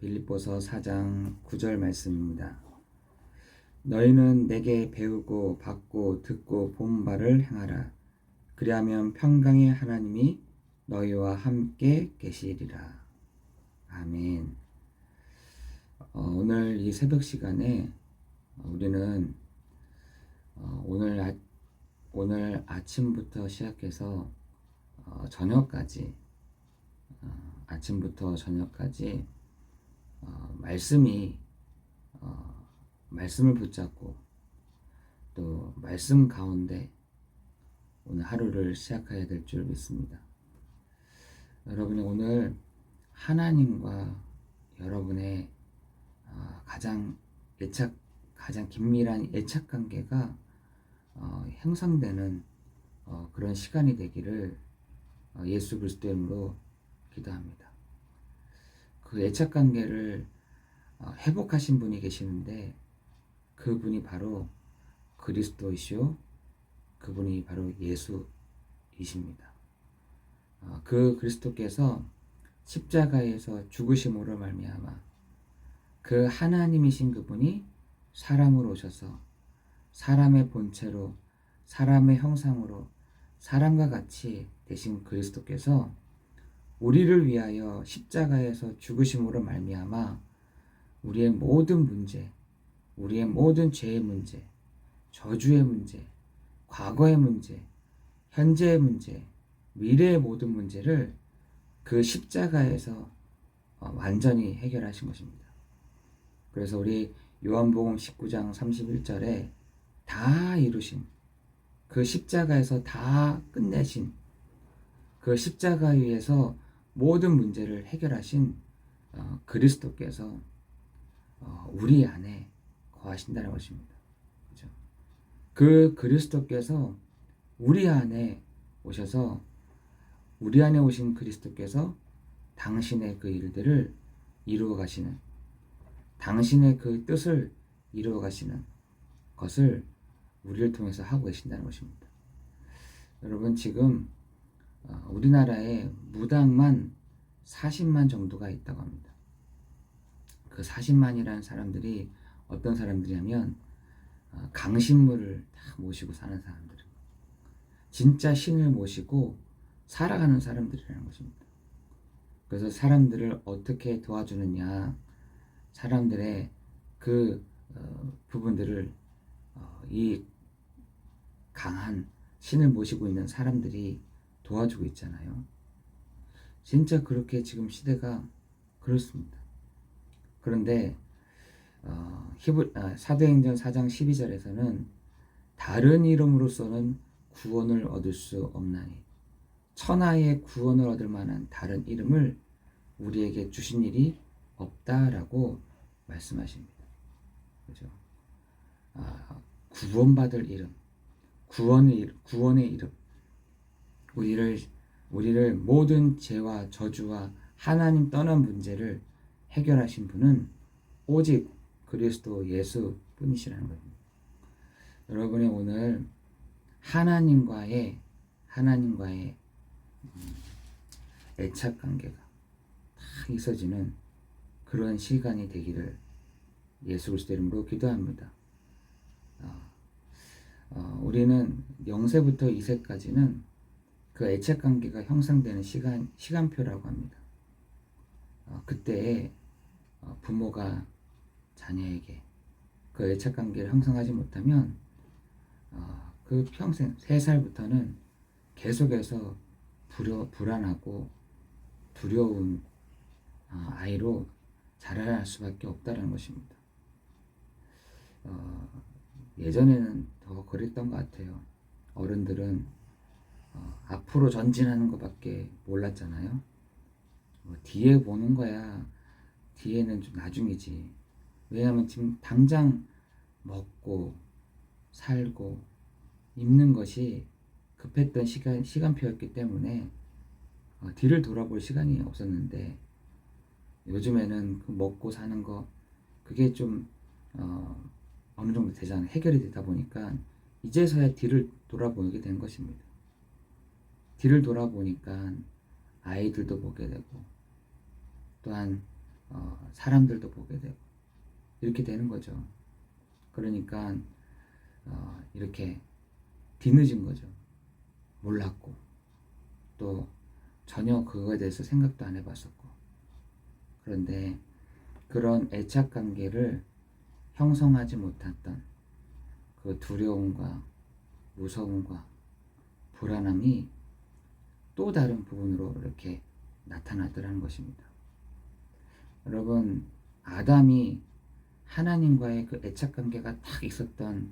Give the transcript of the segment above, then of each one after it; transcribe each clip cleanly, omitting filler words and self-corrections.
빌립보서 4장 9절 말씀입니다. 너희는 내게 배우고 받고 듣고 본 바를 행하라. 그리하면 평강의 하나님이 너희와 함께 계시리라. 아멘. 오늘 이 새벽 시간에 우리는 오늘 아침부터 시작해서 저녁까지 아침부터 저녁까지 말씀을 붙잡고 또 말씀 가운데 오늘 하루를 시작해야 될 줄 믿습니다. 여러분이 오늘 하나님과 여러분의 가장 긴밀한 애착 관계가 형성되는 그런 시간이 되기를 예수 그리스도의 이름으로 기도합니다. 그 애착 관계를 회복하신 분이 계시는데 그분이 바로 그리스도이시오, 그분이 바로 예수이십니다. 그 그리스도께서 십자가에서 죽으심으로 말미암아 그 하나님이신 그분이 사람으로 오셔서 사람의 본체로 사람의 형상으로 사람과 같이 되신 그리스도께서 우리를 위하여 십자가에서 죽으심으로 말미암아 우리의 모든 문제, 우리의 모든 죄의 문제, 저주의 문제, 과거의 문제, 현재의 문제, 미래의 모든 문제를 그 십자가에서 완전히 해결하신 것입니다. 그래서 우리 요한복음 19장 31절에 다 이루신, 그 십자가에서 다 끝내신, 그 십자가 위에서 모든 문제를 해결하신 그리스도께서 우리 안에 거하신다는 것입니다. 그렇죠? 그 그리스도께서 우리 안에 오셔서 우리 안에 오신 그리스도께서 당신의 그 일들을 이루어 가시는, 당신의 그 뜻을 이루어 가시는 것을 우리를 통해서 하고 계신다는 것입니다. 여러분, 지금 우리나라에 무당만 40만 정도가 있다고 합니다. 그 40만이라는 사람들이 어떤 사람들이냐면 강신물을 다 모시고 사는 사람들, 진짜 신을 모시고 살아가는 사람들이라는 것입니다. 그래서 사람들을 어떻게 도와주느냐, 사람들의 그 부분들을 이 강한 신을 모시고 있는 사람들이 도와주고 있잖아요. 진짜 그렇게 지금 시대가 그렇습니다. 그런데 사도행전 4장 12절에서는 다른 이름으로서는 구원을 얻을 수 없나니 천하의 구원을 얻을 만한 다른 이름을 우리에게 주신 일이 없다라고 말씀하십니다. 그죠? 구원받을 이름, 구원의 이름, 우리를 모든 죄와 저주와 하나님 떠난 문제를 해결하신 분은 오직 그리스도 예수 뿐이시라는 겁니다. 여러분의 오늘 하나님과의 애착 관계가 딱 있어지는 그런 시간이 되기를 예수 그리스도 이름으로 기도합니다. 우리는 0세부터 2세까지는 그 애착 관계가 형성되는 시간표라고 합니다. 그때 부모가 자녀에게 그 애착 관계를 형성하지 못하면 그 평생 3살부터는 계속해서 불안하고 두려운 아이로 자라날 수밖에 없다는 것입니다. 예전에는 더 그랬던 것 같아요. 어른들은 앞으로 전진하는 것밖에 몰랐잖아요. 뒤에 보는 거야. 뒤에는 좀 나중이지. 왜냐하면 지금 당장 먹고 살고 입는 것이 급했던 시간표였기 때문에 뒤를 돌아볼 시간이 없었는데, 요즘에는 그 먹고 사는 거 그게 좀 어느 정도 되잖아요. 해결이 되다 보니까 이제서야 뒤를 돌아보게 된 것입니다. 뒤를 돌아보니까 아이들도 보게 되고, 또한 사람들도 보게 되고 이렇게 되는 거죠. 그러니까 이렇게 뒤늦은 거죠. 몰랐고 또 전혀 그거에 대해서 생각도 안 해봤었고. 그런데 그런 애착 관계를 형성하지 못했던 그 두려움과 무서움과 불안함이 또 다른 부분으로 이렇게 나타났더라는 것입니다. 여러분, 아담이 하나님과의 그 애착 관계가 딱 있었던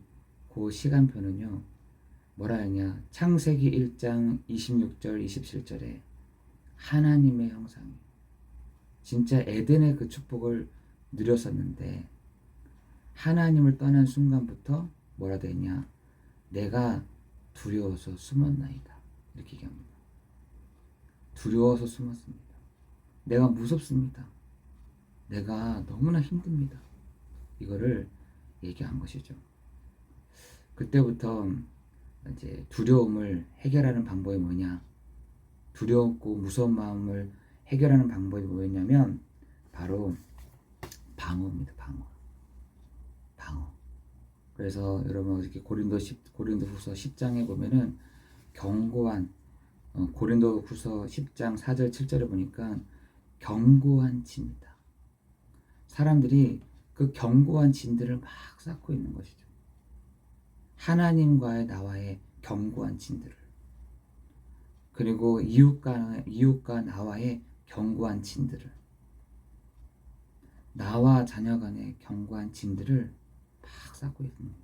그 시간표는요, 뭐라 하냐, 창세기 1장 26절 27절에 하나님의 형상이 진짜 에덴의 그 축복을 누렸었는데 하나님을 떠난 순간부터 뭐라 되냐, 내가 두려워서 숨었나이다, 이렇게 얘기합니다. 두려워서 숨었습니다. 내가 무섭습니다. 내가 너무나 힘듭니다. 이거를 얘기한 것이죠. 그때부터 이제 두려움을 해결하는 방법이 뭐냐, 두렵고 무서운 마음을 해결하는 방법이 뭐였냐면 바로 방어입니다. 방어. 그래서 여러분 이렇게 고린도후서 10장에 보면은 견고한 고린도후서 10장 4절 7절에 보니까 견고한 진이다. 사람들이 그 견고한 진들을 막 쌓고 있는 것이죠. 하나님과의 나와의 견고한 진들을, 그리고 이웃과 나와의 견고한 진들을, 나와 자녀 간의 견고한 진들을 막 쌓고 있습니다.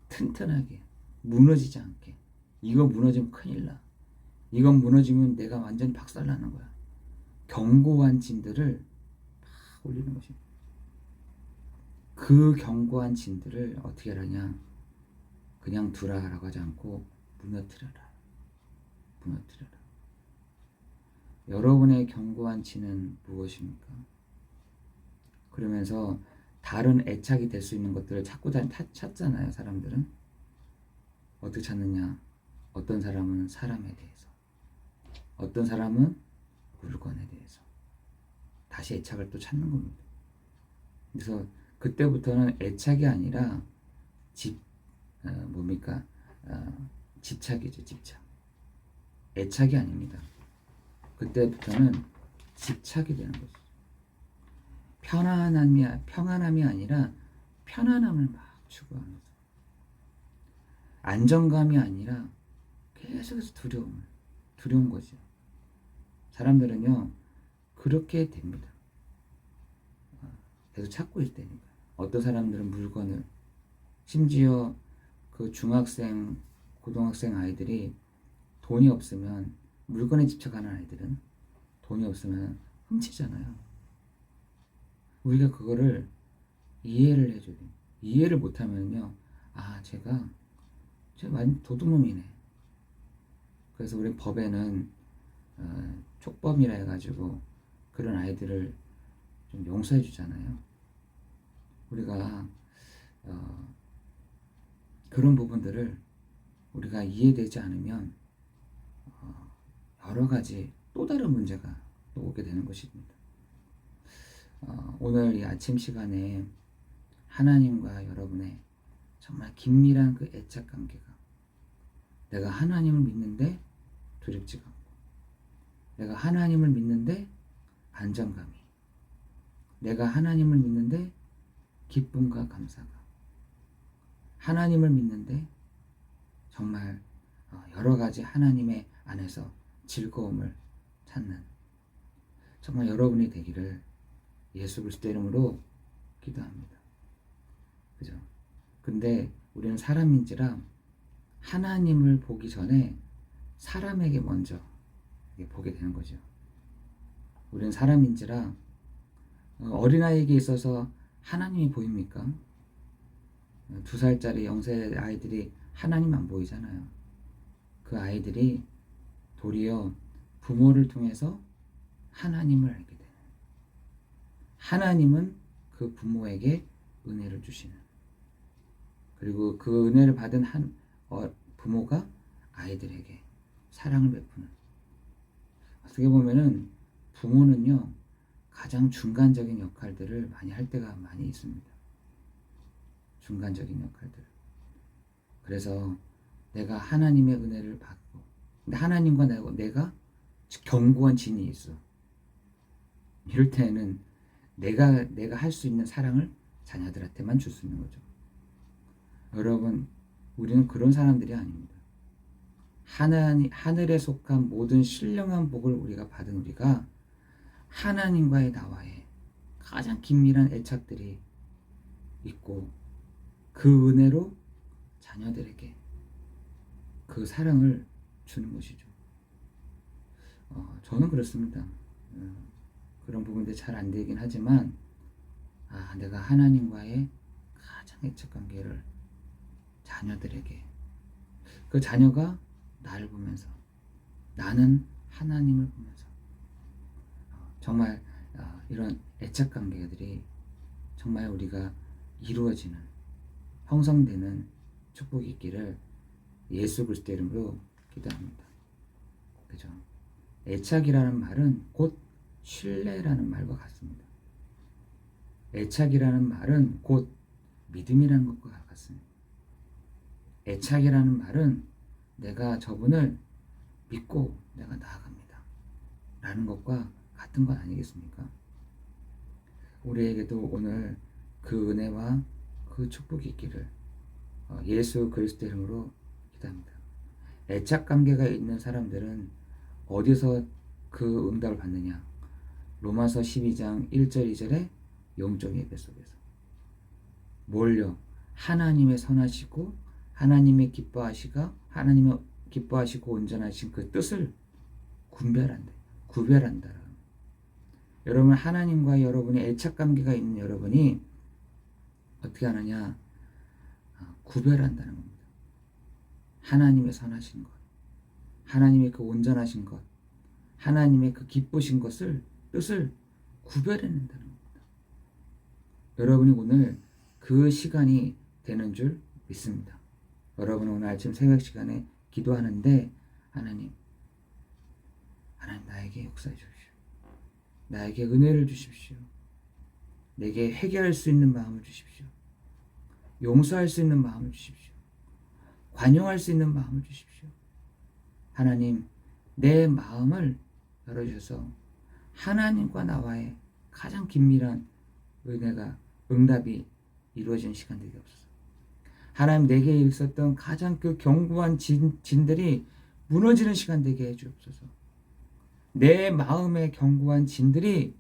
튼튼하게 무너지지 않게. 이거 무너지면 큰일 나. 이건 무너지면 내가 완전히 박살나는 거야. 견고한 진들을 막 올리는 것입니다. 그 견고한 진들을 어떻게 하느냐, 그냥 두라라고 하지 않고 무너뜨려라. 여러분의 견고한 진은 무엇입니까? 그러면서 다른 애착이 될 수 있는 것들을 찾잖아요. 사람들은 어떻게 찾느냐, 어떤 사람은 사람에 대해서, 어떤 사람은 물건에 대해서 다시 애착을 또 찾는 겁니다. 그래서 그때부터는 애착이 아니라 집착이죠. 집착. 애착이 아닙니다. 그때부터는 집착이 되는 거죠. 평안함이 아니라 편안함을 막 추구하면서, 안정감이 아니라 계속해서 두려운 거죠. 사람들은요 그렇게 됩니다. 계속 찾고 있다니까. 어떤 사람들은 물건을, 심지어 그 중학생, 고등학생 아이들이 돈이 없으면, 물건에 집착하는 아이들은 돈이 없으면 훔치잖아요. 우리가 그거를 이해를 해줘야 돼요. 이해를 못하면요, 제가 많이 도둑놈이네. 그래서 우리 법에는 촉법이라 해가지고 그런 아이들을 좀 용서해 주잖아요. 우리가 그런 부분들을 우리가 이해되지 않으면 여러 가지 또 다른 문제가 또 오게 되는 것입니다. 오늘 이 아침 시간에 하나님과 여러분의 정말 긴밀한 그 애착 관계가, 내가 하나님을 믿는데 두렵지가 않고, 내가 하나님을 믿는데 안정감이, 내가 하나님을 믿는데 기쁨과 감사가, 하나님을 믿는데 정말 여러 가지 하나님의 안에서 즐거움을 찾는 정말 여러분이 되기를 예수 그리스도 이름으로 기도합니다. 그죠? 근데 우리는 사람인지라 하나님을 보기 전에 사람에게 먼저 보게 되는 거죠. 우리는 사람인지라 어린아이에게 있어서 하나님이 보입니까? 2살짜리 0세 아이들이 하나님 안 보이잖아요. 그 아이들이 도리어 부모를 통해서 하나님을 알게 돼요. 하나님은 그 부모에게 은혜를 주시는, 그리고 그 은혜를 받은 부모가 아이들에게 사랑을 베푸는. 어떻게 보면은 부모는요 가장 중간적인 역할들을 많이 할 때가 많이 있습니다. 중간적인 역할들. 그래서 내가 하나님의 은혜를 받고, 근데 하나님과 내가 견고한 진이 있어. 이럴 때는 내가 할 수 있는 사랑을 자녀들한테만 줄 수 있는 거죠. 여러분, 우리는 그런 사람들이 아닙니다. 하늘에 속한 모든 신령한 복을 우리가 받은 우리가 하나님과의 나와의 가장 긴밀한 애착들이 있고, 그 은혜로 자녀들에게 그 사랑을 주는 것이죠. 저는 그렇습니다. 그런 부분들이 잘 안 되긴 하지만, 내가 하나님과의 가장 애착 관계를 자녀들에게, 그 자녀가 나를 보면서, 나는 하나님을 보면서, 정말 이런 애착 관계들이 정말 우리가 이루어지는, 형성되는 축복이 있기를 예수 그리스도 이름으로 기도합니다. 그죠? 애착이라는 말은 곧 신뢰라는 말과 같습니다. 애착이라는 말은 곧 믿음이라는 것과 같습니다. 애착이라는 말은 내가 저분을 믿고 내가 나아갑니다 라는 것과 같은 것 아니겠습니까? 우리에게도 오늘 그 은혜와 그 축복이 있기를 예수 그리스도 이름으로 기도합니다. 애착 관계가 있는 사람들은 어디서 그 응답을 받느냐? 로마서 12장 1절 2절의 영적 예배 속에서. 뭘요? 하나님의 선하시고 하나님의 기뻐하시고 온전하신 그 뜻을 구별한다. 여러분, 하나님과 여러분의 애착 관계가 있는 여러분이 어떻게 하느냐? 구별한다는 겁니다. 하나님의 선하신 것, 하나님의 그 온전하신 것, 하나님의 그 기쁘신 뜻을 구별해낸다는 겁니다. 여러분이 오늘 그 시간이 되는 줄 믿습니다. 여러분은 오늘 아침 새벽 시간에 기도하는데, 하나님 나에게 역사해 주십시오. 나에게 은혜를 주십시오. 내게 회개할 수 있는 마음을 주십시오. 용서할 수 있는 마음을 주십시오. 관용할 수 있는 마음을 주십시오. 하나님, 내 마음을 열어주셔서 하나님과 나와의 가장 긴밀한 응답이 이루어지는 시간 되게 없어서, 하나님, 내게 있었던 가장 그 견고한 진들이 무너지는 시간 되게 해주옵소서. 내 마음의 견고한 진들이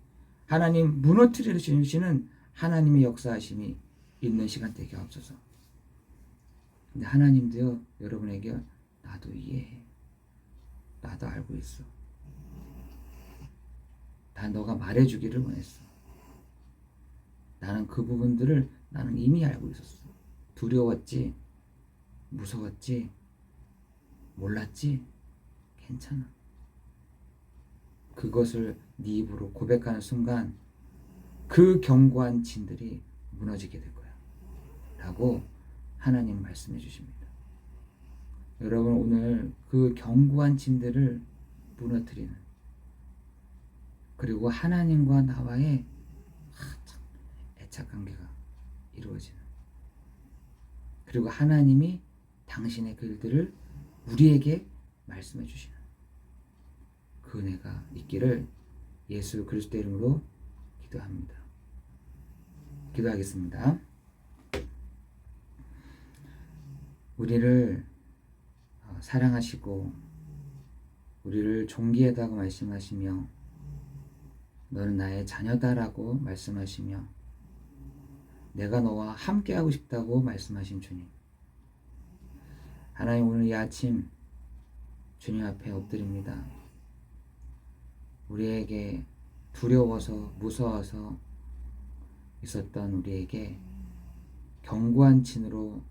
하나님 무너뜨리시는 하나님의 역사하심이 있는 시간 되게 없어서. 근데 하나님도요, 여러분에게 나도 이해해. 나도 알고 있어. 다 너가 말해주기를 원했어. 나는 그 부분들을 나는 이미 알고 있었어. 두려웠지, 무서웠지, 몰랐지, 괜찮아. 그것을 네 입으로 고백하는 순간 그 견고한 진들이 무너지게 될 거야 라고 하나님 말씀해 주십니다. 여러분, 오늘 그 견고한 진들을 무너뜨리는, 그리고 하나님과 나와의 애착 관계가 이루어지는, 그리고 하나님이 당신의 그 일들을 우리에게 말씀해 주시는 그 은혜가 있기를 예수 그리스도 이름으로 기도합니다. 기도하겠습니다. 우리를 사랑하시고 우리를 존귀하다고 말씀하시며, 너는 나의 자녀다라고 말씀하시며, 내가 너와 함께하고 싶다고 말씀하신 주님, 하나님, 오늘 이 아침 주님 앞에 엎드립니다. 우리에게 두려워서 무서워서 있었던 우리에게 견고한 진으로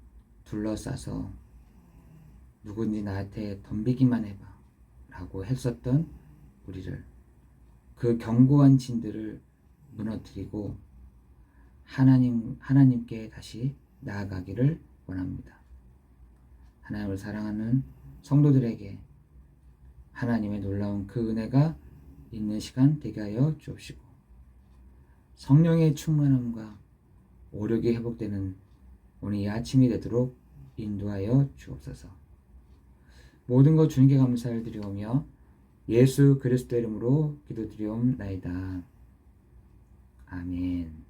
둘러싸서 누군지 나한테 덤비기만 해봐 라고 했었던 우리를, 그 견고한 진들을 무너뜨리고 하나님께 다시 나아가기를 원합니다. 하나님을 사랑하는 성도들에게 하나님의 놀라운 그 은혜가 있는 시간 되게 하여 주옵시고, 성령의 충만함과 오력이 회복되는 오늘 이 아침이 되도록 인도하여 주옵소서. 모든 것 주님께 감사를 드리오며 예수 그리스도 이름으로 기도드리옵나이다. 아멘.